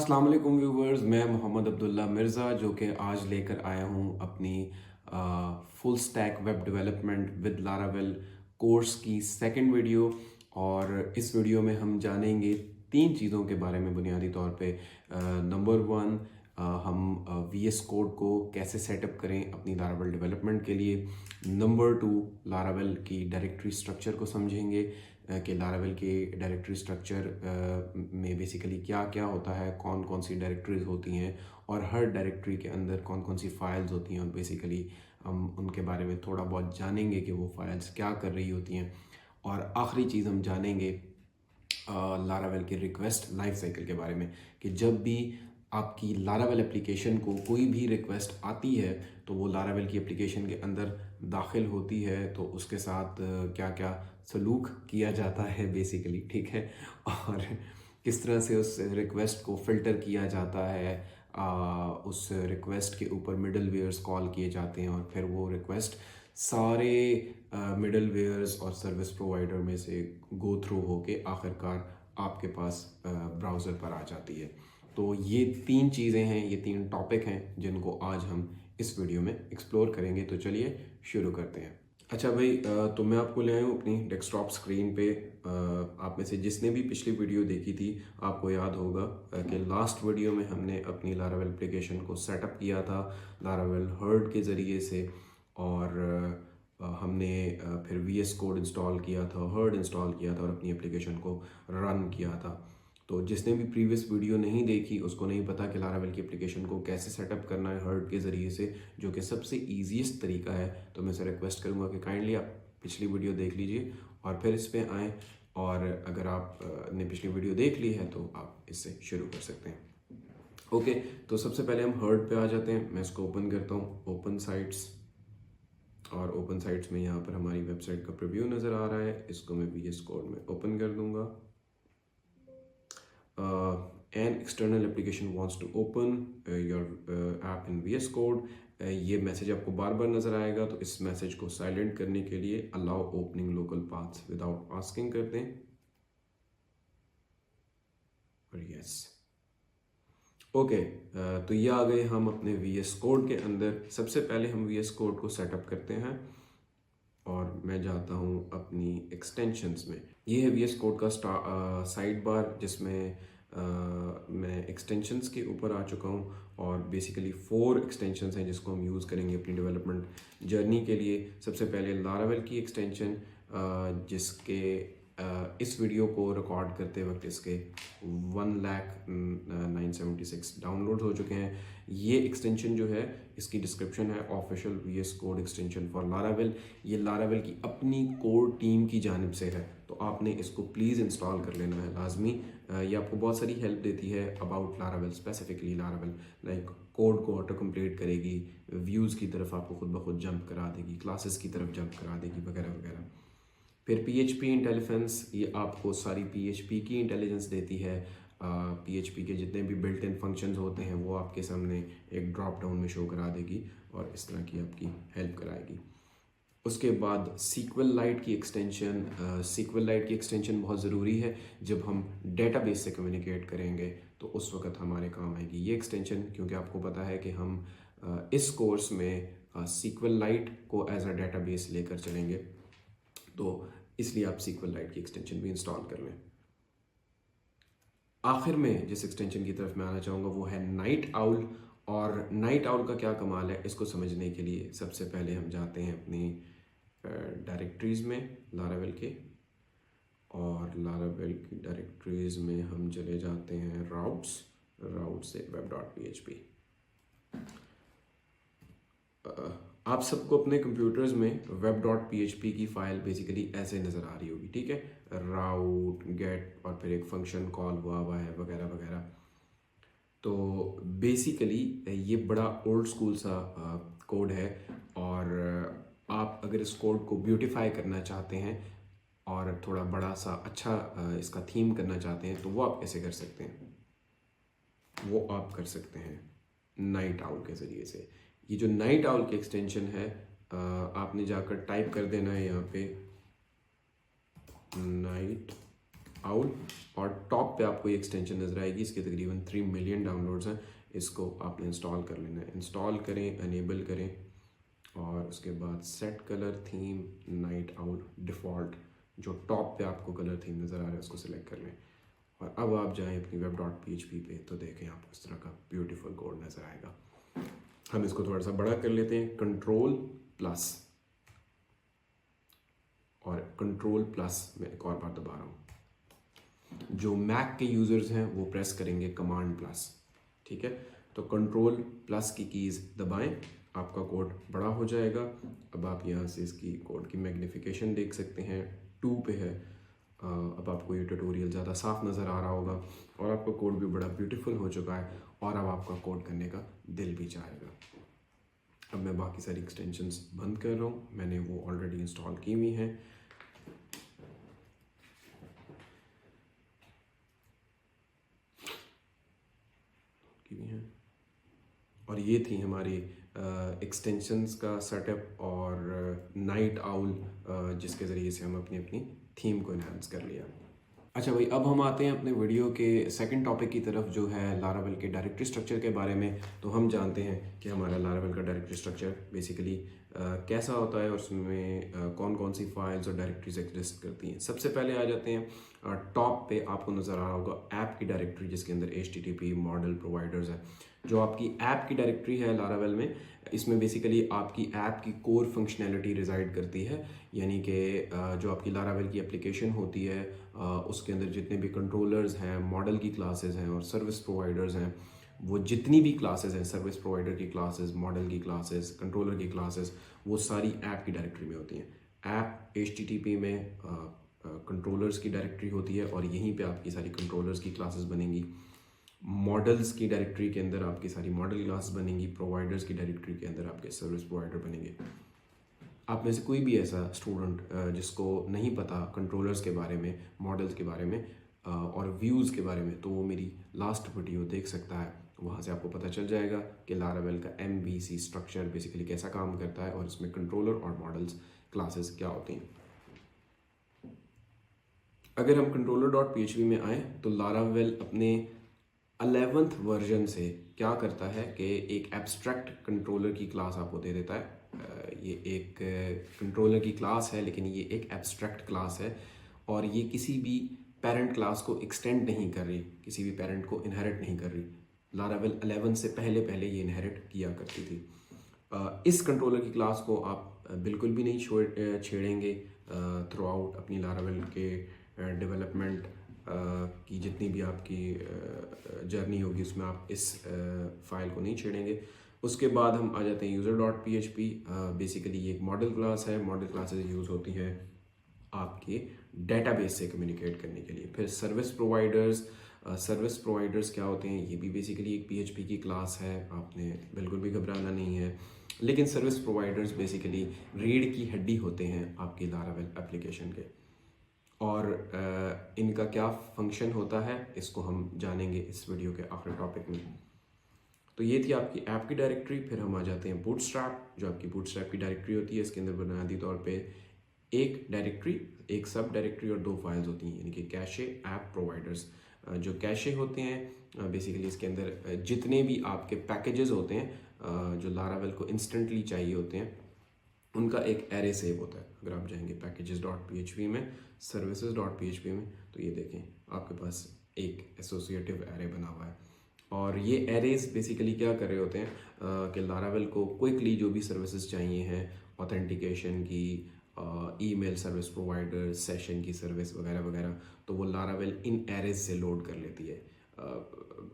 अस्सलाम वालेकुम व्यूवर्स, मैं मोहम्मद अब्दुल्ला मिर्ज़ा जो कि आज लेकर आया हूँ अपनी full stack web development with Laravel course की सेकंड वीडियो। और इस वीडियो में हम जानेंगे तीन चीज़ों के बारे में बुनियादी तौर पे। नंबर वन, हम वी एस कोड को कैसे सेटअप करें अपनी लारावेल डेवलपमेंट के लिए। नंबर टू, लारावेल की डायरेक्टरी स्ट्रक्चर को समझेंगे कि लारावेल के डायरेक्टरी स्ट्रक्चर में बेसिकली क्या क्या होता है, कौन कौन सी डायरेक्टरीज होती हैं और हर डायरेक्टरी के अंदर कौन कौन सी फाइल्स होती हैं, और बेसिकली हम उनके बारे में थोड़ा बहुत जानेंगे कि वो फाइल्स क्या कर रही होती हैं। और आखिरी चीज़ हम जानेंगे लारावेल के रिक्वेस्ट लाइफ साइकिल के बारे में, कि जब भी आपकी लारावेल एप्लीकेशन को कोई भी रिक्वेस्ट आती है तो वो लारावेल की एप्लीकेशन के अंदर दाखिल होती है तो उसके साथ क्या क्या सलूक किया जाता है बेसिकली, ठीक है। और किस तरह से उस रिक्वेस्ट को फ़िल्टर किया जाता है, उस रिक्वेस्ट के ऊपर मिडल वेयर्स कॉल किए जाते हैं और फिर वो रिक्वेस्ट सारे मिडल वेयर्स और सर्विस प्रोवाइडर में से गो थ्रू होके आखिरकार आपके पास ब्राउज़र पर आ जाती है। तो ये तीन चीज़ें हैं, ये तीन टॉपिक हैं जिनको आज हम इस वीडियो में एक्सप्लोर करेंगे। तो चलिए शुरू करते हैं। अच्छा भाई, तो मैं आपको ले आया हूँ अपनी डेस्कटॉप स्क्रीन पे। आप में से जिसने भी पिछली वीडियो देखी थी आपको याद होगा कि लास्ट वीडियो में हमने अपनी लारावेल एप्लीकेशन को सेटअप किया था लारावेल हर्ड के ज़रिए से। और हमने फिर वी एस कोड इंस्टॉल किया था, हर्ड इंस्टॉल किया था और अपनी एप्लीकेशन को रन किया था। तो जिसने भी प्रीवियस वीडियो नहीं देखी उसको नहीं पता कि लारावेल की एप्लीकेशन को कैसे सेटअप करना है हर्ड के ज़रिए से, जो कि सबसे ईजीएस्ट तरीका है। तो मैं से रिक्वेस्ट करूँगा कि काइंडली आप पिछली वीडियो देख लीजिए और फिर इस पर आएँ। और अगर आप ने पिछली वीडियो देख ली है तो आप इससे शुरू कर सकते हैं। ओके, तो सबसे पहले हम हर्ड पे आ जाते हैं। मैं इसको ओपन करता हूँ, ओपन साइट्स। और ओपन साइट्स में यहाँ पर हमारी वेबसाइट का प्रीव्यू नज़र आ रहा है। इसको मैं वी एस कोड में ओपन कर दूँगा। an external application wants to open your app in VS Code। ये मैसेज आपको बार बार नज़र आएगा, तो इस मैसेज को साइलेंट करने के लिए allow opening local paths without asking कर दें और यस। ओके, तो ये आ गए हम अपने VS कोड के अंदर। सबसे पहले हम VS कोड को सेटअप करते हैं और मैं जाता हूँ अपनी एक्सटेंशंस में। ये है VS कोड का साइड बार, जिसमें मैं एक्सटेंशंस के ऊपर आ चुका हूँ। और बेसिकली 4 एक्सटेंशंस हैं जिसको हम यूज़ करेंगे अपनी डेवलपमेंट जर्नी के लिए। सबसे पहले लारावेल की एक्सटेंशन, जिसके इस वीडियो को रिकॉर्ड करते वक्त इसके 1,09,76 डाउनलोड हो चुके हैं। ये एक्सटेंशन जो है इसकी डिस्क्रिप्शन है official VS code extension for Laravel. ये लारावेल की अपनी कोर टीम की जानिब से है, तो आपने इसको प्लीज़ इंस्टॉल कर लेना है लाजमी। ये आपको बहुत सारी हेल्प देती है about Laravel, specifically Laravel. Like code को ऑटो कंप्लीट करेगी, व्यूज़ की तरफ आपको खुद ब खुद जंप करा देगी, क्लासेस की तरफ जंप करा देगी, वगैरह वगैरह। फिर PHP इंटेलिजेंस, ये आपको सारी PHP की इंटेलिजेंस देती है। PHP के जितने भी बिल्ट इन फंक्शंस होते हैं वो आपके सामने एक ड्रॉप डाउन में शो करा देगी और इस तरह की आपकी हेल्प कराएगी। उसके बाद SQLite की एक्सटेंशन, SQLite की एक्सटेंशन बहुत ज़रूरी है जब हम डेटाबेस से कम्युनिकेट करेंगे, तो उस वक्त हमारे काम आएगी ये एक्सटेंशन, क्योंकि आपको पता है कि हम इस कोर्स में SQLite को एज अ डेटाबेस लेकर चलेंगे, तो इसलिए आप SQLite की एक्सटेंशन भी इंस्टॉल कर लें। आखिर में जिस एक्सटेंशन की तरफ मैं आना चाहूँगा वो है नाइट आउल। और नाइट आउल का क्या कमाल है, इसको समझने के लिए सबसे पहले हम जाते हैं अपनी डायरेक्टरीज़ में लारावेल के, और लारावेल की डायरेक्टरीज़ में हम चले जाते हैं राउट से web.php। आप सबको अपने कंप्यूटर्स में web.php की फ़ाइल बेसिकली ऐसे नज़र आ रही होगी, ठीक है। राउट, गेट और फिर एक फंक्शन कॉल हुआ है, वगैरह वगैरह। तो बेसिकली ये बड़ा ओल्ड स्कूल सा कोड है, और आप अगर इस कोड को ब्यूटीफाई करना चाहते हैं और थोड़ा बड़ा सा अच्छा इसका थीम करना चाहते हैं, तो वो आप कैसे कर सकते हैं? वो आप कर सकते हैं नाइट आउल के ज़रिए से। ये जो नाइट आउल की एक्सटेंशन है, आपने जाकर टाइप कर देना है यहाँ पे नाइट आउल, और टॉप पे आपको ये एक्सटेंशन नज़र आएगी, इसके तकरीबन 3 मिलियन डाउनलोड्स हैं। इसको आपने इंस्टॉल कर लेना है। इंस्टॉल करें, अनेबल करें, और उसके बाद set colour theme night owl default, जो टॉप पे आपको कलर थीम नज़र आ रहा है उसको सिलेक्ट कर लें। और अब आप जाएं अपनी web.php पे, तो देखें आपको इस तरह का ब्यूटीफुल कोड नज़र आएगा। हम इसको थोड़ा सा बड़ा कर लेते हैं, कंट्रोल+, और कंट्रोल+ मैं एक और बार दबा रहा हूँ। जो मैक के यूज़र्स हैं वो प्रेस करेंगे कमांड+, ठीक है। तो कंट्रोल+ की कीज़ दबाएं, आपका कोड बड़ा हो जाएगा। अब आप यहाँ से इसकी कोड की मैग्निफिकेशन देख सकते हैं, 2 पे है। अब आपको ये ट्यूटोरियल ज़्यादा साफ नज़र आ रहा होगा, और आपका कोड भी बड़ा ब्यूटीफुल हो चुका है, और अब आपका कोड करने का दिल भी चाहेगा। अब मैं बाकी सारी एक्सटेंशंस बंद कर रहा हूँ, मैंने वो ऑलरेडी इंस्टॉल की हुई हैं। और ये थी हमारी एक्सटेंशंस का सेटअप और नाइट आउल, जिसके ज़रिए से हम अपनी अपनी थीम को इन्हांस कर लिया। अच्छा भाई, अब हम आते हैं अपने वीडियो के सेकंड टॉपिक की तरफ, जो है लारावेल के डायरेक्टरी स्ट्रक्चर के बारे में। तो हम जानते हैं कि हमारा लारावेल का डायरेक्टरी स्ट्रक्चर बेसिकली कैसा होता है, और उसमें कौन कौन सी फाइल्स और डायरेक्टरीज एग्जिस्ट करती हैं। सबसे पहले आ जाते हैं टॉप पे, आपको नज़र आ रहा होगा ऐप की डायरेक्टरी, जिसके अंदर HTTP मॉडल प्रोवाइडर्स है। जो आपकी ऐप की डायरेक्टरी है लारावेल में, इसमें बेसिकली आपकी ऐप की कोर फंक्शनैलिटी रिजाइड करती है। यानी कि जो आपकी लारावेल की एप्लीकेशन होती है, उसके अंदर जितने भी कंट्रोलर्स हैं, मॉडल की क्लासेस हैं और सर्विस प्रोवाइडर्स हैं, वो जितनी भी क्लासेस हैं, सर्विस प्रोवाइडर की क्लासेस, मॉडल की क्लासेस, कंट्रोलर की क्लासेस, वो सारी ऐप की डायरेक्टरी में होती हैं। ऐप HTTP में कंट्रोलर्स की डायरेक्टरी होती है, और यहीं पे आपकी सारी कंट्रोलर्स की क्लासेस बनेंगी। मॉडल्स की डायरेक्टरी के अंदर आपकी सारी मॉडल क्लास बनेंगी। प्रोवाइडर्स की डायरेक्टरी के अंदर आपके सर्विस प्रोवाइडर बनेंगे। आप में से कोई भी ऐसा स्टूडेंट जिसको नहीं पता कंट्रोलर्स के बारे में, मॉडल्स के बारे में और व्यूज़ के बारे में, तो वो मेरी लास्ट वीडियो देख सकता है। वहाँ से आपको पता चल जाएगा कि लारावेल का MVC स्ट्रक्चर बेसिकली कैसा काम करता है, और इसमें कंट्रोलर और मॉडल्स क्लासेस क्या होती हैं। अगर हम controller.php में आए, तो लारावेल अपने 11th वर्जन से क्या करता है कि एक एब्स्ट्रैक्ट कंट्रोलर की क्लास आपको दे देता है। ये एक कंट्रोलर की क्लास है, लेकिन ये एक एब्स्ट्रैक्ट क्लास है, और ये किसी भी पेरेंट क्लास को एक्सटेंड नहीं कर रही, किसी भी पेरेंट को इनहेरिट नहीं कर रही। लारावेल 11 से पहले पहले ये इनहेरिट किया करती थी। इस कंट्रोलर की क्लास को आप बिल्कुल भी नहीं छेड़ेंगे थ्रू आउट अपनी लारावेल के डेवलपमेंट की जितनी भी आपकी जर्नी होगी, उसमें आप इस फाइल को नहीं छेड़ेंगे। उसके बाद हम आ जाते हैं user.php। बेसिकली ये एक मॉडल क्लास है। मॉडल क्लासेस यूज़ होती है आपके डेटाबेस से कम्युनिकेट करने के लिए। फिर सर्विस प्रोवाइडर्स क्या होते हैं, ये भी बेसिकली एक PHP की क्लास है, आपने बिल्कुल भी घबराना नहीं है। लेकिन सर्विस प्रोवाइडर्स बेसिकली रीढ़ की हड्डी होते हैं आपकी लारावेल एप्लीकेशन के, और इनका क्या फंक्शन होता है इसको हम जानेंगे इस वीडियो के आखिरी टॉपिक में। तो ये थी आपकी ऐप की डायरेक्टरी। फिर हम आ जाते हैं बूटस्ट्रैप, जो आपकी बूटस्ट्रैप की डायरेक्टरी होती है। इसके अंदर बुनियादी तौर पे एक डायरेक्टरी, एक सब डायरेक्टरी और 2 फाइल्स होती हैं, यानी कि कैशे, ऐप, प्रोवाइडर्स। जो कैशे होते हैं बेसिकली इसके अंदर जितने भी आपके पैकेजेस होते हैं जो लारावेल को इंस्टेंटली चाहिए होते हैं, उनका एक एरे सेव होता है। अगर आप जाएंगे packages.php में, services.php में, तो ये देखें आपके पास एक एसोसिएटिव एरे बना हुआ है। और ये एरेज बेसिकली क्या कर रहे होते हैं कि लारावेल को क्विकली जो भी सर्विसेज चाहिए हैं, ऑथेंटिकेशन की, ईमेल सर्विस प्रोवाइडर, सेशन की सर्विस वगैरह वगैरह, तो वो लारावेल इन एरेज से लोड कर लेती है।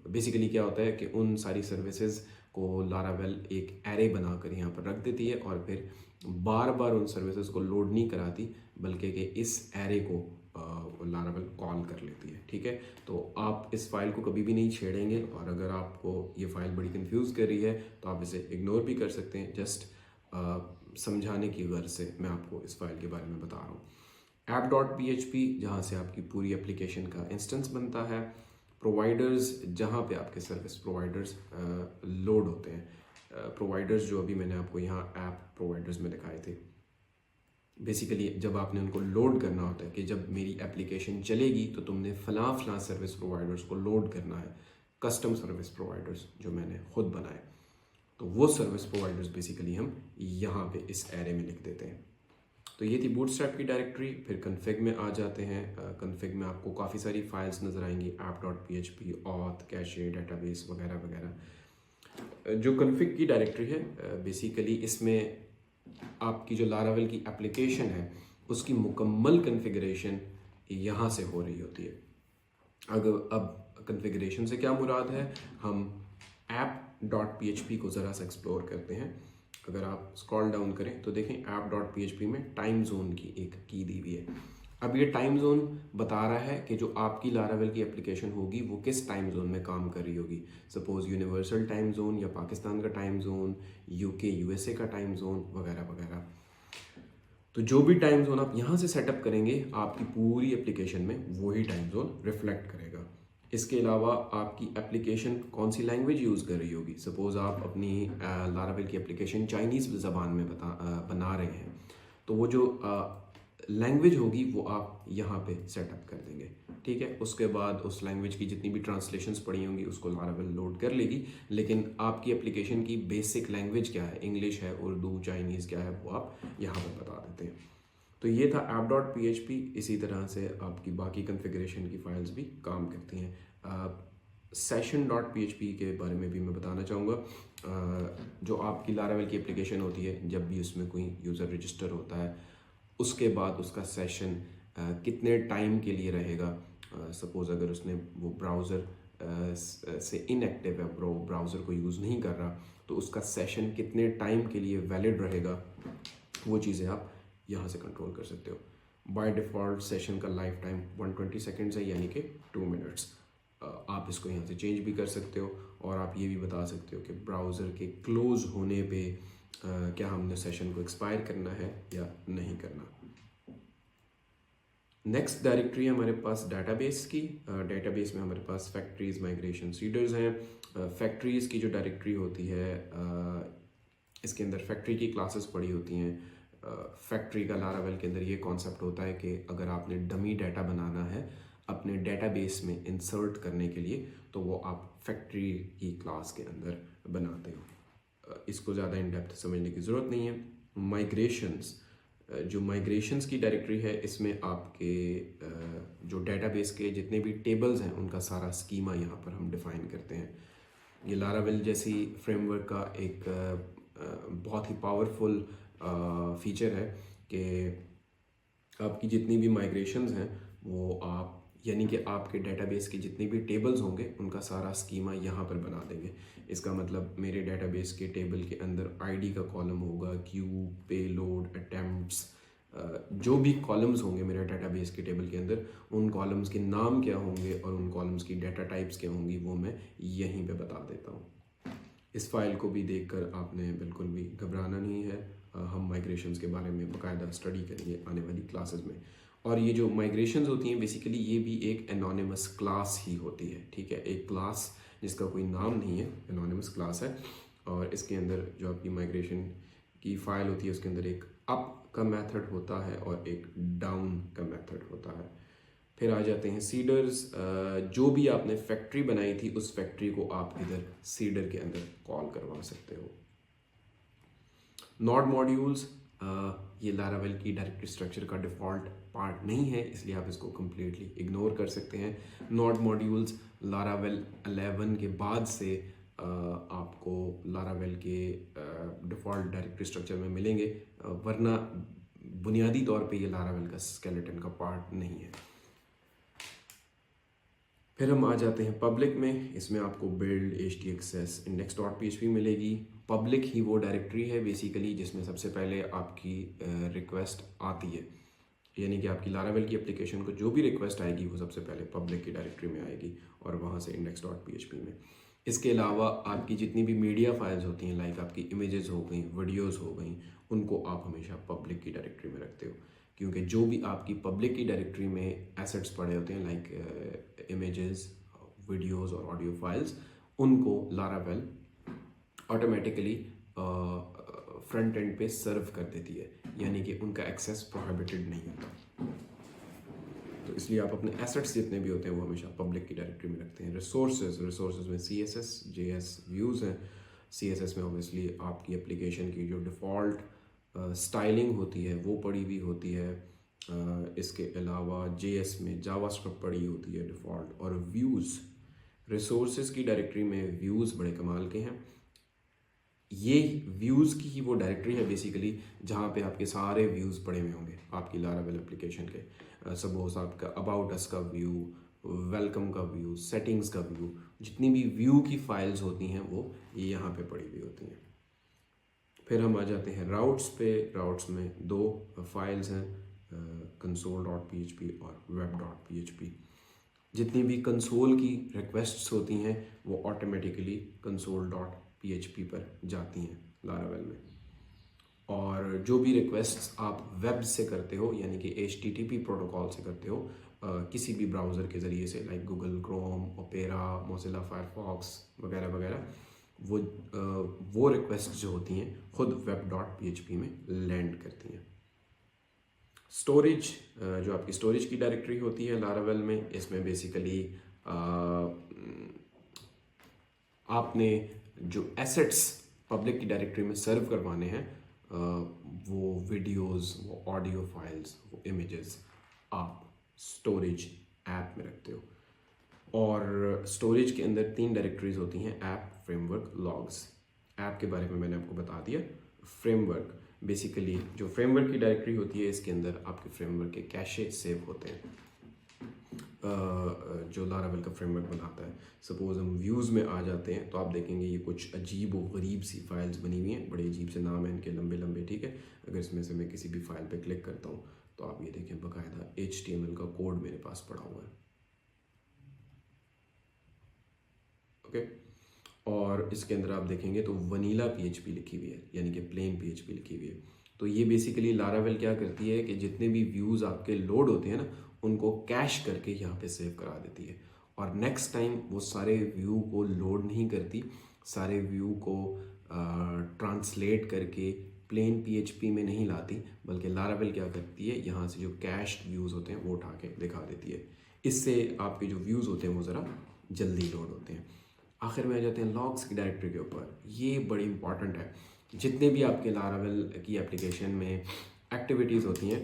बेसिकली क्या होता है कि उन सारी सर्विसेज को लारावेल एक एरे बनाकर यहाँ पर रख देती है, और फिर बार बार उन सर्विसेज को लोड नहीं कराती, बल्कि कि इस एरे को लारावेल कॉल कर लेती है। ठीक है, तो आप इस फाइल को कभी भी नहीं छेड़ेंगे, और अगर आपको ये फाइल बड़ी कंफ्यूज कर रही है तो आप इसे इग्नोर भी कर सकते हैं। जस्ट समझाने की गर्ज से मैं आपको इस फाइल के बारे में बता रहा हूँ। app.php जहाँ से आपकी पूरी एप्लीकेशन का इंस्टेंस बनता है। प्रोवाइडर्स जहाँ पे आपके सर्विस प्रोवाइडर्स लोड होते हैं। प्रोवाइडर्स जो अभी मैंने आपको यहाँ ऐप प्रोवाइडर्स में दिखाए थे, बेसिकली जब आपने उनको लोड करना होता है कि जब मेरी एप्लीकेशन चलेगी तो तुमने फ़लाँ फ़लाँ सर्विस प्रोवाइडर्स को लोड करना है, कस्टम सर्विस प्रोवाइडर्स जो मैंने खुद बनाए, तो वो सर्विस प्रोवाइडर्स बेसिकली हम यहाँ पे इस एरे में लिख देते हैं। तो ये थी बूटस्ट्रैप की डायरेक्टरी। फिर कन्फिग में आ जाते हैं। कन्फिग में आपको काफ़ी सारी फाइल्स नज़र आएंगी, app.php, auth, कैशे, डेटाबेस वगैरह वगैरह। जो कन्फिग की डायरेक्टरी है बेसिकली इसमें आपकी जो लारावेल की एप्लीकेशन है उसकी मुकम्मल कन्फिगरेशन यहाँ से हो रही होती है। अगर अब कन्फिगरेशन से क्या मुराद है, हम app.php को ज़रा सा एक्सप्लोर करते हैं। अगर आप स्क्रॉल डाउन करें तो देखें app.php में टाइम जोन की एक की दी हुई है। अब ये टाइम जोन बता रहा है कि जो आपकी लारावेल की एप्लीकेशन होगी वो किस टाइम जोन में काम कर रही होगी। सपोज यूनिवर्सल टाइम जोन या पाकिस्तान का टाइम जोन, यूके यूएसए का टाइम जोन वगैरह वगैरह। तो जो भी टाइम जोन आप यहाँ से सेटअप करेंगे आपकी पूरी एप्लीकेशन में वही टाइम जोन रिफ्लेक्ट करेगा। इसके अलावा आपकी एप्लीकेशन कौन सी लैंग्वेज यूज़ कर रही होगी। सपोज़ आप अपनी लारावेल की एप्लीकेशन चाइनीज़ ज़बान में बना रहे हैं, तो वो जो लैंग्वेज होगी वो आप यहाँ पे सेटअप कर देंगे। ठीक है, उसके बाद उस लैंग्वेज की जितनी भी ट्रांसलेशंस पड़ी होंगी उसको लारावेल लोड कर लेगी, लेकिन आपकी एप्लीकेशन की बेसिक लैंग्वेज क्या है, इंग्लिश है, उर्दू, चाइनीज़ क्या है, वो आप यहाँ पर बता देते हैं। तो ये था app.php। इसी तरह से आपकी बाकी कन्फिग्रेशन की फाइल्स भी काम करती हैं। session.php के बारे में भी मैं बताना चाहूँगा। जो आपकी लारावेल की एप्लीकेशन होती है, जब भी उसमें कोई यूज़र रजिस्टर होता है उसके बाद उसका सेशन कितने टाइम के लिए रहेगा। सपोज़ अगर उसने वो ब्राउज़र से इनएक्टिव है, ब्राउज़र को यूज़ नहीं कर रहा, तो उसका सेशन कितने टाइम के लिए वैलिड रहेगा, वो चीज़ें आप यहाँ से कंट्रोल कर सकते हो। बाय डिफ़ॉल्ट सेशन का लाइफ टाइम 120 सेकेंड्स है, यानी कि 2 मिनट्स। आप इसको यहाँ से चेंज भी कर सकते हो और आप ये भी बता सकते हो कि ब्राउज़र के क्लोज़ होने पे क्या हमने सेशन को एक्सपायर करना है या नहीं करना। नेक्स्ट डायरेक्टरी है हमारे पास डेटाबेस की। डेटाबेस में हमारे पास फैक्ट्रीज, माइग्रेशन, सीडर्स हैं। फैक्ट्रीज़ की जो डायरेक्टरी होती है इसके अंदर फैक्ट्री की क्लासेस पड़ी होती हैं। फैक्ट्री का लारावेल के अंदर ये कॉन्सेप्ट होता है कि अगर आपने डमी डाटा बनाना है अपने डेटाबेस में इंसर्ट करने के लिए, तो वो आप फैक्ट्री की क्लास के अंदर बनाते हो। इसको ज़्यादा इन डेप्थ समझने की ज़रूरत नहीं है। माइग्रेशंस, जो माइग्रेशंस की डायरेक्टरी है इसमें आपके जो डेटाबेस के जितने भी टेबल्स हैं उनका सारा स्कीमा यहाँ पर हम डिफ़ाइन करते हैं। ये लारावेल जैसी फ्रेमवर्क का एक बहुत ही पावरफुल फीचर है कि आपकी जितनी भी माइग्रेशंस हैं वो आप, यानी कि आपके डेटाबेस के जितने भी टेबल्स होंगे उनका सारा स्कीमा यहाँ पर बना देंगे। इसका मतलब मेरे डेटाबेस के टेबल के अंदर आईडी का कॉलम होगा, क्यू, पेलोड, अटेम्प्ट्स, जो भी कॉलम्स होंगे मेरे डेटाबेस के टेबल के अंदर, उन कॉलम्स के नाम क्या होंगे और उन कॉलम्स की डेटा टाइप्स क्या होंगी वो मैं यहीं पे बता देता हूँ। इस फाइल को भी देखकर आपने बिल्कुल भी घबराना नहीं है। हम माइग्रेशंस के बारे में बाकायदा स्टडी करेंगे आने वाली क्लासेस में। और ये जो माइग्रेशंस होती हैं बेसिकली ये भी एक एनोनिमस क्लास ही होती है। ठीक है, एक क्लास जिसका कोई नाम नहीं है, एनोनिमस क्लास है। और इसके अंदर जो आपकी माइग्रेशन की फ़ाइल होती है उसके अंदर एक अप का मेथड होता है और एक डाउन का मेथड होता है। फिर आ जाते हैं सीडर्स। जो भी आपने फैक्ट्री बनाई थी उस फैक्ट्री को आप इधर सीडर के अंदर कॉल करवा सकते हो। नोड मॉड्यूल्स, ये लारावेल की डायरेक्टरी स्ट्रक्चर का डिफ़ॉल्ट पार्ट नहीं है, इसलिए आप इसको कम्प्लीटली इग्नोर कर सकते हैं। नोड मॉड्यूल्स लारावेल 11 के बाद से आपको लारावेल के डिफ़ॉल्ट डायरेक्टरी स्ट्रक्चर में मिलेंगे, वरना बुनियादी तौर पे ये लारावेल का स्केलेटन का पार्ट नहीं है। फिर हम आ जाते हैं पब्लिक में। इसमें आपको बिल्ड, htxs, index.php मिलेगी। पब्लिक ही वो डायरेक्टरी है बेसिकली जिसमें सबसे पहले आपकी रिक्वेस्ट आती है, यानी कि आपकी लारावेल की एप्लीकेशन को जो भी रिक्वेस्ट आएगी वो सबसे पहले पब्लिक की डायरेक्टरी में आएगी और वहाँ से index.php में। इसके अलावा आपकी जितनी भी मीडिया फाइल्स होती हैं, लाइक आपकी इमेजेस हो गई, वीडियोस हो गई, उनको आप हमेशा पब्लिक की डायरेक्टरी में रखते हो, क्योंकि जो भी आपकी पब्लिक की डायरेक्टरी में एसेट्स पड़े होते हैं लाइक इमेजेस, वीडियोस और ऑडियो फाइल्स, उनको लारावेल ऑटोमेटिकली फ्रंट एंड पे सर्व कर देती है, यानी कि उनका एक्सेस प्रोहिबिटेड नहीं होता। तो इसलिए आप अपने एसेट्स जितने भी होते हैं वो हमेशा पब्लिक की डायरेक्टरी में रखते हैं। रिसोर्सेज में CSS JS व्यूज़ हैं। CSS में ऑब्वियसली आपकी एप्लीकेशन की जो डिफ़ॉल्ट स्टाइलिंग होती है वो पड़ी हुई होती है। इसके अलावा JS में जावास्क्रिप्ट पड़ी होती है डिफ़ॉल्ट। और व्यूज़, रिसोर्सेज की डायरेक्टरी में व्यूज़ बड़े कमाल के हैं। ये व्यूज़ की ही वो डायरेक्टरी है बेसिकली जहाँ पे आपके सारे व्यूज़ पड़े हुए होंगे आपकी लारावेल एप्लीकेशन के। सपोज आपका अबाउट अस का व्यू, वेलकम का व्यू, सेटिंग्स का व्यू, जितनी भी व्यू की फाइल्स होती हैं वो ये यहाँ पे पड़ी हुई होती हैं। फिर हम आ जाते हैं राउट्स पे। राउट्स में दो फाइल्स हैं, console.php और web.php। जितनी भी कंसोल की रिक्वेस्ट्स होती हैं वो ऑटोमेटिकली console.php पर जाती हैं लारावेल में। और जो भी रिक्वेस्ट्स आप वेब से करते हो यानी कि HTTP प्रोटोकॉल से करते हो, किसी भी ब्राउज़र के ज़रिए से, like Google Chrome, opera, Mozilla Firefox वगैरह वगैरह, वो रिक्वेस्ट जो होती हैं खुद web.php में लैंड करती हैं। स्टोरेज, जो आपकी स्टोरेज की डायरेक्टरी होती है लारावेल में, इसमें बेसिकली आपने जो एसेट्स पब्लिक की डायरेक्टरी में सर्व करवाने हैं, वो वीडियोस, वो ऑडियो फाइल्स, वो इमेजेस आप स्टोरेज ऐप में रखते हो। और स्टोरेज के अंदर 3 डायरेक्टरीज होती हैं, ऐप, फ्रेमवर्क, लॉग्स। ऐप के बारे में मैंने आपको बता दिया। फ्रेमवर्क, बेसिकली जो फ्रेमवर्क की डायरेक्टरी होती है इसके अंदर आपके फ्रेमवर्क के कैशे सेव होते हैं जो लारावेल का फ्रेमवर्क बनाता है। सपोज हम व्यूज़ में आ जाते हैं तो आप देखेंगे ये कुछ अजीब व गरीब सी फाइल्स बनी हुई हैं, बड़े अजीब से नाम है इनके, लंबे लंबे, ठीक है। अगर इसमें से मैं किसी भी फाइल पे क्लिक करता हूँ तो आप ये देखें बाकायदा HTML का कोड मेरे पास पड़ा हुआ है, ओके। और इसके अंदर आप देखेंगे तो वनीला PHP लिखी हुई है, यानी कि प्लेन PHP लिखी हुई है। तो ये बेसिकली लारावेल क्या करती है कि जितने भी व्यूज़ आपके लोड होते हैं ना उनको कैश करके यहाँ पे सेव करा देती है। और नेक्स्ट टाइम वो सारे व्यू को लोड नहीं करती, सारे व्यू को ट्रांसलेट करके प्लेन PHP में नहीं लाती, बल्कि लारावेल क्या करती है, यहाँ से जो कैश्ड व्यूज़ होते हैं वो उठा के दिखा देती है। इससे आपके जो व्यूज़ होते हैं वो ज़रा जल्दी लोड होते हैं। आखिर में आ जाते हैं लॉग्स की डायरेक्टरी के ऊपर। ये बड़ी इंपॉर्टेंट है। जितने भी आपके लारावेल की एप्लीकेशन में एक्टिविटीज़ होती हैं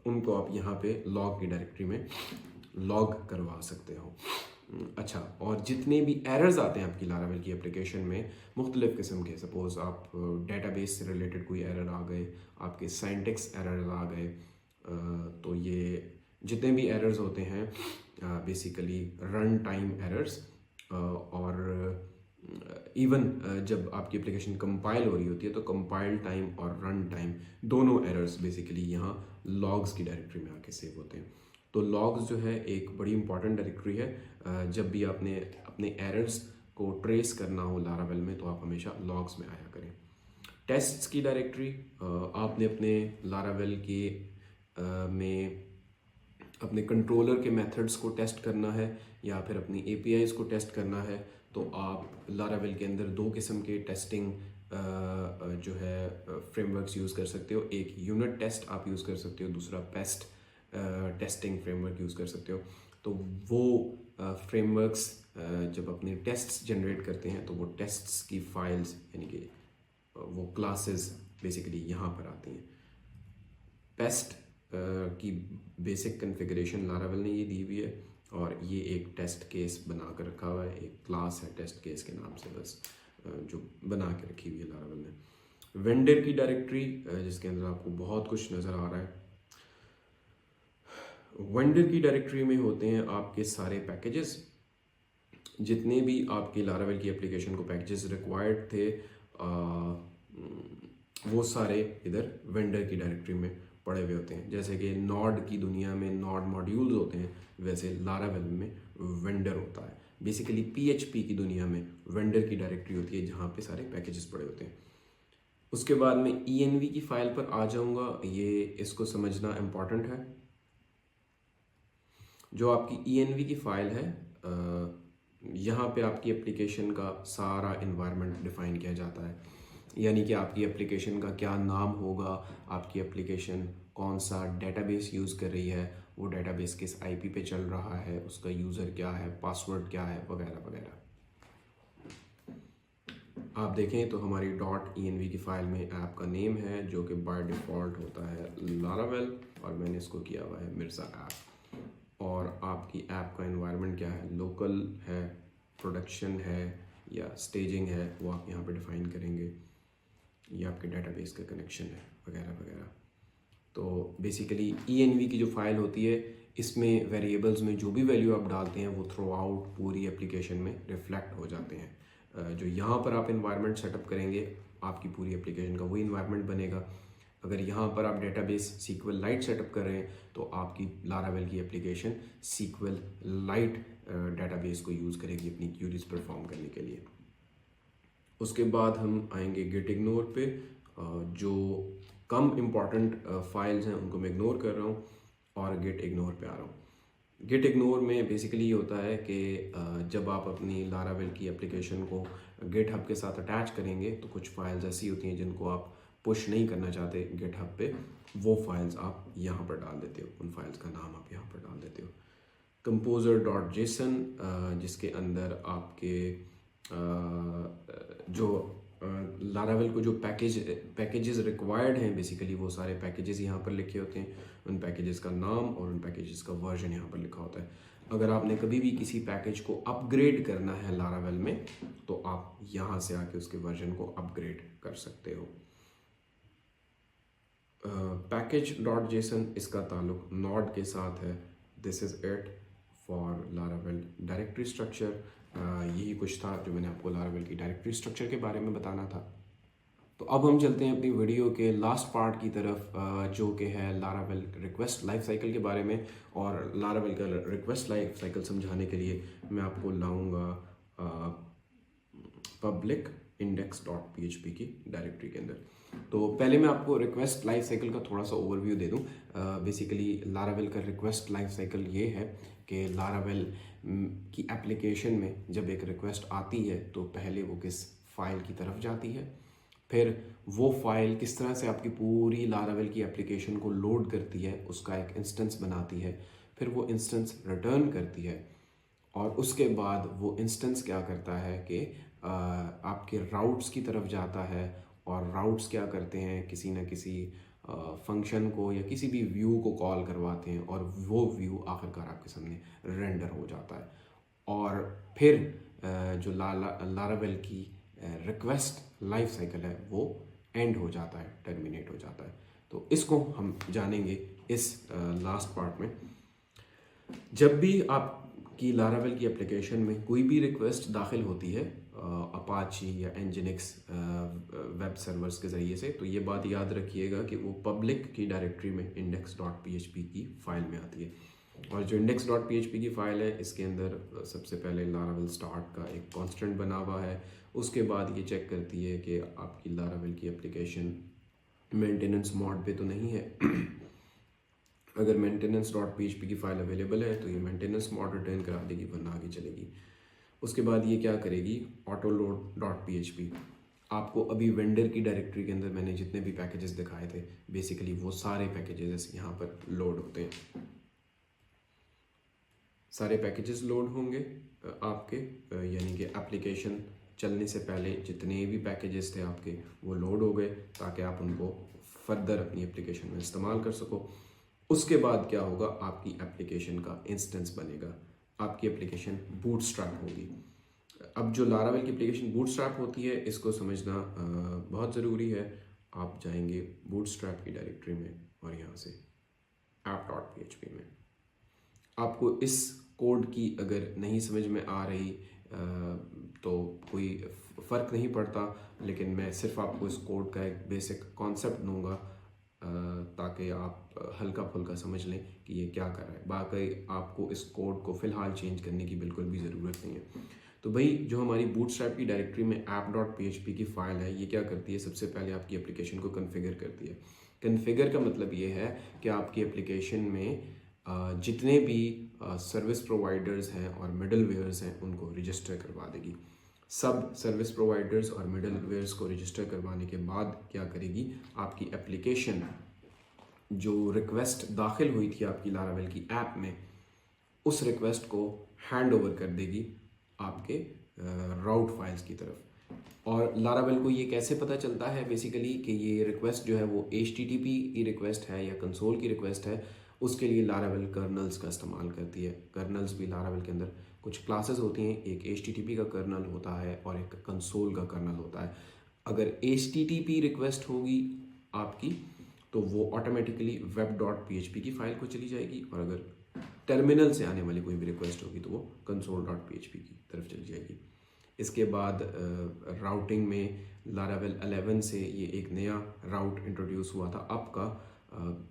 उनको आप यहाँ पे लॉग की डायरेक्टरी में लॉग करवा सकते हो। अच्छा, और जितने भी एरर्स आते हैं आपकी लारावेल की एप्लीकेशन में मुख्तलिफ़ किस्म के, सपोज़ आप डेटाबेस से रिलेटेड कोई एरर आ गए, आपके सिंटैक्स एरर आ गए, तो ये जितने भी एरर्स होते हैं बेसिकली रन टाइम एरर्स, और इवन जब आपकी एप्लीकेशन कंपाइल हो रही होती है तो कंपाइल टाइम और रन टाइम दोनों एरर्स बेसिकली यहाँ लॉग्स की डायरेक्टरी में आके सेव होते हैं। तो लॉग्स जो है एक बड़ी इंपॉर्टेंट डायरेक्टरी है। जब भी आपने अपने एरर्स को ट्रेस करना हो लारावेल में तो आप हमेशा लॉग्स में आया करें। टेस्ट्स की डायरेक्टरी, आपने अपने लारावेल के में अपने कंट्रोलर के मेथड्स को टेस्ट करना है या फिर अपनी APIs को टेस्ट करना है तो आप लारावेल के अंदर 2 किस्म के टेस्टिंग जो है फ्रेमवर्क्स यूज़ कर सकते हो। एक यूनिट टेस्ट आप यूज़ कर सकते हो, दूसरा पेस्ट टेस्टिंग फ्रेमवर्क यूज़ कर सकते हो। तो वो फ्रेमवर्क्स जब अपने टेस्ट्स जनरेट करते हैं तो वो टेस्ट्स की फाइल्स यानी कि वो क्लासेस बेसिकली यहाँ पर आती हैं। पेस्ट की बेसिक कॉन्फ़िगरेशन लारावेल ने ये दी हुई है और ये एक टेस्ट केस बना कर रखा हुआ है, एक क्लास है टेस्ट केस के नाम से बस, जो बना के रखी हुई है लारावेल ने। वेंडर की डायरेक्टरी जिसके अंदर आपको बहुत कुछ नज़र आ रहा है। वेंडर की डायरेक्टरी में होते हैं आपके सारे पैकेजेस, जितने भी आपकी लारावेल की एप्लीकेशन को पैकेजेस रिक्वायर्ड थे वो सारे इधर वेंडर की डायरेक्टरी में पड़े हुए होते हैं। जैसे कि नॉड की दुनिया में नॉड मॉड्यूल्स होते हैं, वैसे लारावेल में वेंडर होता है। बेसिकली PHP की दुनिया में वेंडर की डायरेक्टरी होती है जहाँ पे सारे पैकेजेस पड़े होते हैं। उसके बाद मैं ENV की फाइल पर आ जाऊँगा, ये इसको समझना इम्पॉर्टेंट है। जो आपकी ENV की फाइल है यहाँ पे आपकी एप्लीकेशन का सारा इन्वायरमेंट डिफाइन किया जाता है। यानी कि आपकी एप्लीकेशन का क्या नाम होगा, आपकी एप्लीकेशन कौन सा डेटाबेस यूज़ कर रही है, वो डेटाबेस किस आईपी पे चल रहा है, उसका यूज़र क्या है, पासवर्ड क्या है, वगैरह वगैरह। आप देखें तो हमारी .env की फ़ाइल में ऐप का नेम है जो कि बाय डिफ़ॉल्ट होता है लारावेल, और मैंने इसको किया हुआ है मिर्ज़ा ऐप। और आपकी ऐप का एनवायरनमेंट क्या है, लोकल है, प्रोडक्शन है या स्टेजिंग है, वो आप यहाँ पे डिफ़ाइन करेंगे। ये आपके डेटाबेस का कनेक्शन है वगैरह वगैरह। तो बेसिकली env की जो फ़ाइल होती है, इसमें वेरिएबल्स में जो भी वैल्यू आप डालते हैं वो थ्रू आउट पूरी एप्लीकेशन में रिफ्लेक्ट हो जाते हैं। जो यहाँ पर आप इन्वायरमेंट सेटअप करेंगे, आपकी पूरी एप्लीकेशन का वही इन्वायरमेंट बनेगा। अगर यहाँ पर आप डेटाबेस सीक्वल लाइट सेटअप कर रहे हैं तो आपकी लारावेल की एप्लीकेशन सीक्वल लाइट डेटाबेस को यूज़ करेगी अपनी क्यूरीज परफॉर्म करने के लिए। उसके बाद हम आएंगे गिट इग्नोर पे। जो कम इम्पॉर्टेंट फाइल्स हैं उनको मैं इग्नोर कर रहा हूँ और गिट इग्नोर पे आ रहा हूँ। गिट इग्नोर में बेसिकली ये होता है कि जब आप अपनी लारावेल की एप्लीकेशन को गिट हब के साथ अटैच करेंगे तो कुछ फाइल्स ऐसी होती हैं जिनको आप पुश नहीं करना चाहते गिट हब पे, वो फाइल्स आप यहाँ पर डाल देते हो, उन फाइल्स का नाम आप यहाँ पर डाल देते हो। composer.json जिसके अंदर आपके जो लारावेल को जो पैकेजेस रिक्वायर्ड हैं, बेसिकली वो सारे पैकेजेस यहाँ पर लिखे होते हैं, उन पैकेजेस का नाम और उन पैकेजेस का वर्जन यहाँ पर लिखा होता है। अगर आपने कभी भी किसी पैकेज को अपग्रेड करना है लारावेल में तो आप यहाँ से आके उसके वर्जन को अपग्रेड कर सकते हो। package.json इसका ताल्लुक नॉड के साथ है। This is it for Laravel directory structure. यही कुछ था जो मैंने आपको लारावेल की डायरेक्टरी स्ट्रक्चर के बारे में बताना था। तो अब हम चलते हैं अपनी वीडियो के लास्ट पार्ट की तरफ, जो कि है लारावेल रिक्वेस्ट लाइफ साइकिल के बारे में। और लारावेल का रिक्वेस्ट लाइफ साइकिल समझाने के लिए मैं आपको लाऊंगा पब्लिक index.php की डायरेक्टरी के अंदर। तो पहले मैं आपको रिक्वेस्ट लाइफ साइकिल का थोड़ा सा ओवरव्यू दे दूं। बेसिकली लारावेल का रिक्वेस्ट लाइफ साइकिल ये है कि लारावेल की एप्लीकेशन में जब एक रिक्वेस्ट आती है तो पहले वो किस फाइल की तरफ जाती है, फिर वो फाइल किस तरह से आपकी पूरी लारावेल की एप्लीकेशन को लोड करती है, उसका एक इंस्टेंस बनाती है, फिर वो इंस्टेंस रिटर्न करती है, और उसके बाद वो इंस्टेंस क्या करता है कि आपके राउट्स की तरफ जाता है, और राउट्स क्या करते हैं, किसी न किसी फंक्शन को या किसी भी व्यू को कॉल करवाते हैं, और वो व्यू आखिरकार आपके सामने रेंडर हो जाता है। और फिर जो लारावेल की रिक्वेस्ट लाइफ साइकिल है वो एंड हो जाता है, टर्मिनेट हो जाता है। तो इसको हम जानेंगे इस लास्ट पार्ट में। जब भी आपकी लारावेल की एप्लीकेशन में कोई भी रिक्वेस्ट दाखिल होती है अपाची या एनजिनिक्स वेब सर्वर्स के ज़रिए से, तो ये बात याद रखिएगा कि वो पब्लिक की डायरेक्टरी में index.php की फ़ाइल में आती है। और जो index.php की फ़ाइल है, इसके अंदर सबसे पहले लारावेल स्टार्ट का एक कांस्टेंट बना हुआ है। उसके बाद ये चेक करती है कि आपकी लारावेल की एप्लीकेशन मेंटेनेंस मोड पे तो नहीं है। अगर maintenance.php की फ़ाइल अवेलेबल है तो ये मेंटेनेंस मोड रिटर्न करा देगी, वरना आगे चलेगी। उसके बाद ये क्या करेगी, autoload.php। आपको अभी वेंडर की डायरेक्टरी के अंदर मैंने जितने भी पैकेजेस दिखाए थे, बेसिकली वो सारे पैकेजेस यहाँ पर लोड होते हैं। सारे पैकेजेस लोड होंगे आपके, यानी कि एप्लीकेशन चलने से पहले जितने भी पैकेजेस थे आपके वो लोड हो गए, ताकि आप उनको फर्दर अपनी एप्लीकेशन में इस्तेमाल कर सको। उसके बाद क्या होगा, आपकी एप्लीकेशन का इंस्टेंस बनेगा, आपकी एप्लीकेशन बूटस्ट्रैप होगी। अब जो लारावेल की एप्लीकेशन बूटस्ट्रैप होती है, इसको समझना बहुत ज़रूरी है। आप जाएंगे बूटस्ट्रैप की डायरेक्टरी में और यहाँ से app.php में। आपको इस कोड की अगर नहीं समझ में आ रही तो कोई फ़र्क नहीं पड़ता, लेकिन मैं सिर्फ आपको इस कोड का एक बेसिक कॉन्सेप्ट दूंगा ताकि आप हल्का फुल्का समझ लें कि ये क्या कर रहा है। बाकी आपको इस कोड को फ़िलहाल चेंज करने की बिल्कुल भी ज़रूरत नहीं है। तो भाई, जो हमारी बूटस्ट्रैप की डायरेक्टरी में app.php की फ़ाइल है, ये क्या करती है, सबसे पहले आपकी एप्लीकेशन को कन्फिगर करती है। कन्फिगर का मतलब ये है कि आपकी एप्लीकेशन में जितने भी सर्विस प्रोवाइडर्स हैं और मिडलवेयर्स हैं उनको रजिस्टर करवा देगी। सब सर्विस प्रोवाइडर्स और मिडल वेयर्स को रजिस्टर करवाने के बाद क्या करेगी, आपकी एप्लीकेशन जो रिक्वेस्ट दाखिल हुई थी आपकी लारावेल की ऐप में, उस रिक्वेस्ट को हैंड ओवर कर देगी आपके राउट फाइल्स की तरफ। और लारावेल को ये कैसे पता चलता है बेसिकली कि ये रिक्वेस्ट जो है वो HTTP की रिक्वेस्ट है या कंसोल की रिक्वेस्ट है, उसके लिए लारावेल कर्नल्स का इस्तेमाल करती है। कर्नल्स भी लारावेल के अंदर कुछ क्लासेस होती हैं, एक HTTP का कर्नल होता है और एक कंसोल का कर्नल होता है। अगर HTTP रिक्वेस्ट होगी आपकी तो वो ऑटोमेटिकली web.php की फाइल को चली जाएगी, और अगर टर्मिनल से आने वाली कोई भी रिक्वेस्ट होगी तो वो console.php की तरफ चली जाएगी। इसके बाद राउटिंग में लारावेल 11 से ये एक नया राउट इंट्रोड्यूस हुआ था अप का,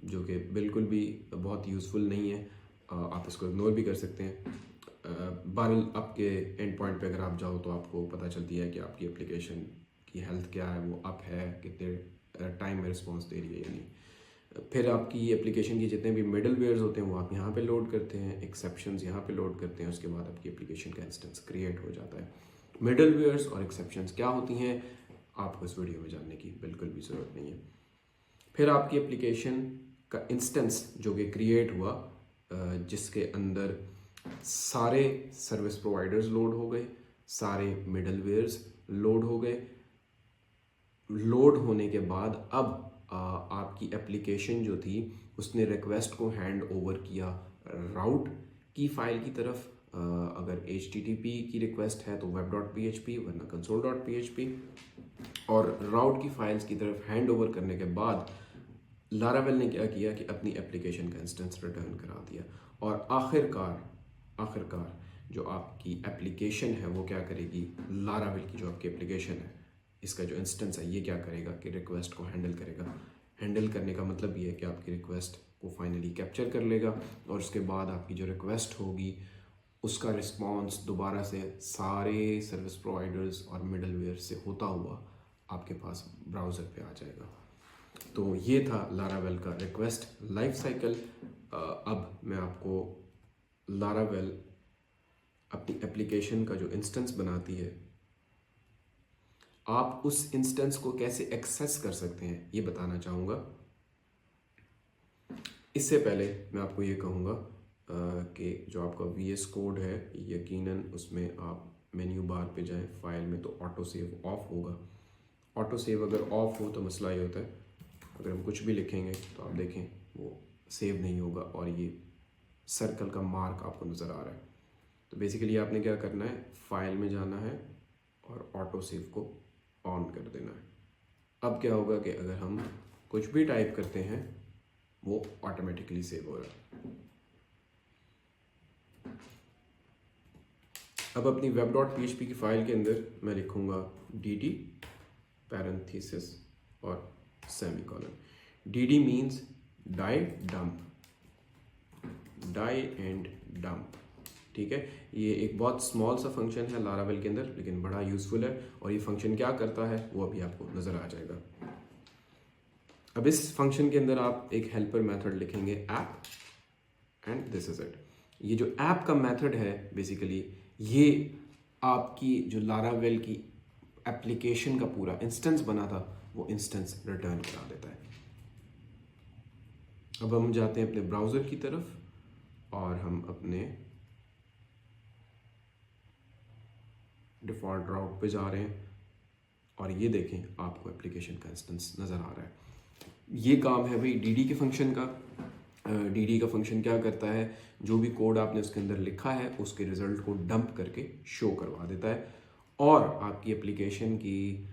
जो कि बिल्कुल भी बहुत यूज़फुल नहीं है, आप इसको इग्नोर भी कर सकते हैं। बहरहाल आपके एंड पॉइंट पे अगर आप जाओ तो आपको पता चलती है कि आपकी एप्लीकेशन की हेल्थ क्या है, वो अप है, कितने टाइम में रिस्पॉन्स दे रही है या नहीं। फिर आपकी एप्लीकेशन की जितने भी मिडल वेयर्स होते हैं वो आप यहाँ पे लोड करते हैं, एक्सेप्शंस यहाँ पे लोड करते हैं, उसके बाद आपकी एप्लीकेशन का इंस्टेंस क्रिएट हो जाता है। मिडल वेयर्स और एक्सेप्शंस क्या होती हैं आपको इस वीडियो में जानने की बिल्कुल भी ज़रूरत नहीं है। फिर आपकी एप्लीकेशन का इंस्टेंस जो कि क्रिएट हुआ, जिसके अंदर सारे सर्विस प्रोवाइडर्स लोड हो गए, सारे मिडल वेयर्स लोड हो गए। लोड होने के बाद अब आपकी एप्लीकेशन जो थी उसने रिक्वेस्ट को हैंड ओवर किया राउट की फाइल की तरफ। अगर HTTP की रिक्वेस्ट है तो web.php वरना console.php, और राउट की फाइल्स की तरफ हैंड ओवर करने के बाद लारावेल ने क्या किया कि अपनी एप्लीकेशन का इंस्टेंस रिटर्न करा दिया। और आखिरकार जो आपकी एप्लीकेशन है वो क्या करेगी, लारावेल की जो आपकी एप्लीकेशन है इसका जो इंस्टेंस है ये क्या करेगा कि रिक्वेस्ट को हैंडल करेगा। हैंडल करने का मतलब ये है कि आपकी रिक्वेस्ट को फाइनली कैप्चर कर लेगा, और उसके बाद आपकी जो रिक्वेस्ट होगी उसका रिस्पॉन्स दोबारा से सारे सर्विस प्रोवाइडर्स और मिडल वेयर से होता हुआ आपके पास ब्राउज़र पे आ जाएगा। तो ये था लारावेल का रिक्वेस्ट लाइफ साइकिल। अब मैं आपको लारावेल अपनी एप्लीकेशन का जो इंस्टेंस बनाती है, आप उस इंस्टेंस को कैसे एक्सेस कर सकते हैं ये बताना चाहूँगा। इससे पहले मैं आपको ये कहूँगा कि जो आपका VS कोड है यकीनन उसमें आप मेन्यू बार पे जाएं, फाइल में तो ऑटो सेव ऑफ होगा। ऑटो सेव अगर ऑफ हो तो मसला ये होता है, अगर हम कुछ भी लिखेंगे तो आप देखें वो सेव नहीं होगा और ये सर्कल का मार्क आपको नज़र आ रहा है। तो बेसिकली आपने क्या करना है, फाइल में जाना है और ऑटो सेव को ऑन कर देना है। अब क्या होगा कि अगर हम कुछ भी टाइप करते हैं वो ऑटोमेटिकली सेव हो रहा है। अब अपनी web.php की फाइल के अंदर मैं लिखूंगा dd पैरेंथेसिस और semicolon. dd means die and dump, ठीक है। ये एक बहुत स्मॉल सा फंक्शन है लारावेल के अंदर, लेकिन बड़ा यूज़फुल है, और ये फंक्शन क्या करता है वो अभी आपको नज़र आ जाएगा। अब इस फंक्शन के अंदर आप एक हेल्पर मेथड लिखेंगे app, and this is it. ये जो ऐप का मेथड है बेसिकली ये आपकी जो लारावेल की एप्लीकेशन का पूरा इंस्टेंस बना था वो इंस्टेंस रिटर्न करा देता है। अब हम जाते हैं अपने ब्राउज़र की तरफ और हम अपने डिफ़ॉल्ट राउट पे जा रहे हैं, और ये देखें आपको एप्लीकेशन का इंस्टेंस नज़र आ रहा है। ये काम है भाई dd के फंक्शन का। dd का फंक्शन क्या करता है, जो भी कोड आपने उसके अंदर लिखा है उसके रिजल्ट को डंप करके शो करवा देता है, और आपकी एप्लीकेशन की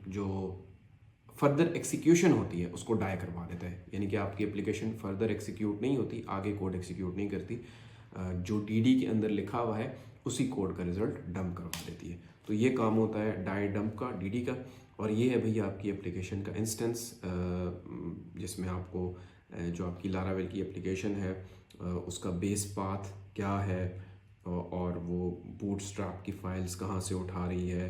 जो फर्दर एक्सिक्यूशन होती है उसको डाई करवा देता है। यानी कि आपकी एप्लीकेशन फर्दर एक्सिक्यूट नहीं होती, आगे कोड एक्सिक्यूट नहीं करती, जो dd के अंदर लिखा हुआ है उसी कोड का रिजल्ट डंप करवा देती है। तो ये काम होता है डाई डंप का, dd का। और ये है भैया आपकी एप्लीकेशन का इंस्टेंस, जिसमें आपको जो आपकी लारावेल की एप्लीकेशन है उसका बेस पाथ क्या है, और वो बूटस्ट्रैप की फाइल्स कहाँ से उठा रही है,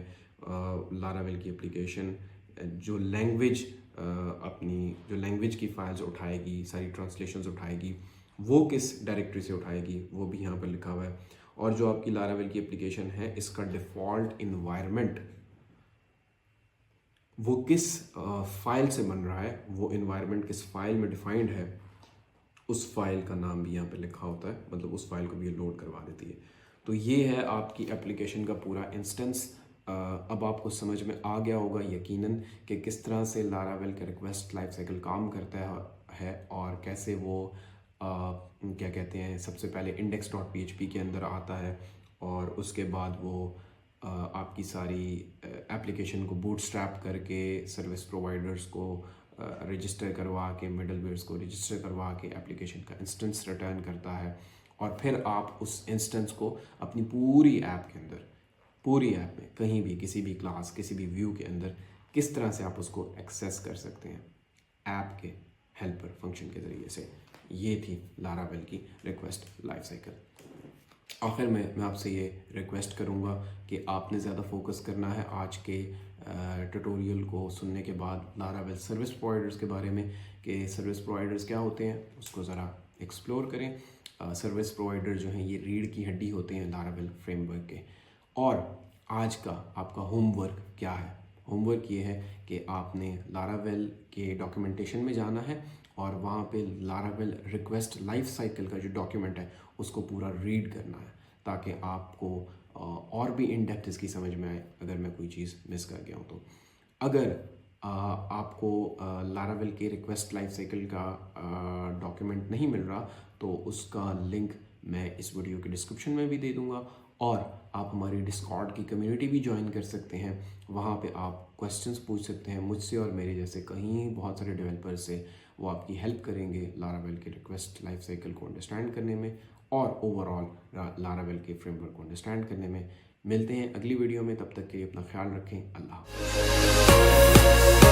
लारावेल की एप्लीकेशन जो लैंग्वेज अपनी जो लैंग्वेज की फाइल्स उठाएगी, सारी ट्रांसलेशंस उठाएगी, वो किस डायरेक्टरी से उठाएगी वो भी यहाँ पर लिखा हुआ है। और जो आपकी लारावेल की एप्लीकेशन है इसका डिफ़ॉल्ट इन्वायरमेंट वो किस फाइल से बन रहा है, वो इन्वायरमेंट किस फाइल में डिफाइंड है, उस फाइल का नाम भी यहाँ पे लिखा होता है, मतलब उस फाइल को भी ये लोड करवा देती है। तो ये है आपकी एप्लीकेशन का पूरा इंस्टेंस। अब आपको समझ में आ गया होगा यकीनन कि किस तरह से लारावेल का रिक्वेस्ट लाइफ साइकिल काम करता है और कैसे वो क्या कहते हैं, सबसे पहले index.php के अंदर आता है और उसके बाद वो आपकी सारी एप्लीकेशन को बूटस्ट्रैप करके सर्विस प्रोवाइडर्स को रजिस्टर करवा के, मिडलवेयर्स को रजिस्टर करवा के एप्लीकेशन का इंस्टेंस रिटर्न करता है और फिर आप उस इंस्टेंस को अपनी पूरी ऐप के अंदर, पूरी ऐप में कहीं भी, किसी भी क्लास, किसी भी व्यू के अंदर किस तरह से आप उसको एक्सेस कर सकते हैं ऐप के हेल्पर फंक्शन के ज़रिए से। ये थी लारावेल की रिक्वेस्ट लाइफ साइकिल। आखिर में मैं आपसे ये रिक्वेस्ट करूँगा कि आपने ज़्यादा फोकस करना है आज के ट्यूटोरियल को सुनने के बाद लारावेल सर्विस प्रोवाइडर्स के बारे में, कि सर्विस प्रोवाइडर्स क्या होते हैं उसको ज़रा एक्सप्लोर करें। सर्विस प्रोवाइडर जो हैं ये रीढ़ की हड्डी होते हैं लारावेल फ्रेमवर्क के। और आज का आपका होमवर्क क्या है? होमवर्क ये है कि आपने लारावेल के डॉक्यूमेंटेशन में जाना है और वहाँ पे लारावेल रिक्वेस्ट लाइफ साइकिल का जो डॉक्यूमेंट है उसको पूरा रीड करना है, ताकि आपको और भी इन डेप्थ इसकी समझ में आए अगर मैं कोई चीज़ मिस कर गया हूँ तो। अगर आपको लारावेल के रिक्वेस्ट लाइफ साइकिल का डॉक्यूमेंट नहीं मिल रहा तो उसका लिंक मैं इस वीडियो के डिस्क्रिप्शन में भी दे दूँगा और आप हमारी डिस्कॉर्ड की कम्युनिटी भी ज्वाइन कर सकते हैं। वहाँ पे आप क्वेश्चंस पूछ सकते हैं मुझसे और मेरे जैसे कहीं बहुत सारे डेवलपर्स से। वो आपकी हेल्प करेंगे लारावेल के रिक्वेस्ट लाइफ साइकिल को अंडरस्टैंड करने में और ओवरऑल लारावेल के फ्रेमवर्क को अंडरस्टैंड करने में। मिलते हैं अगली वीडियो में, तब तक के लिए अपना ख्याल रखें। अल्लाह हाफ़िज़।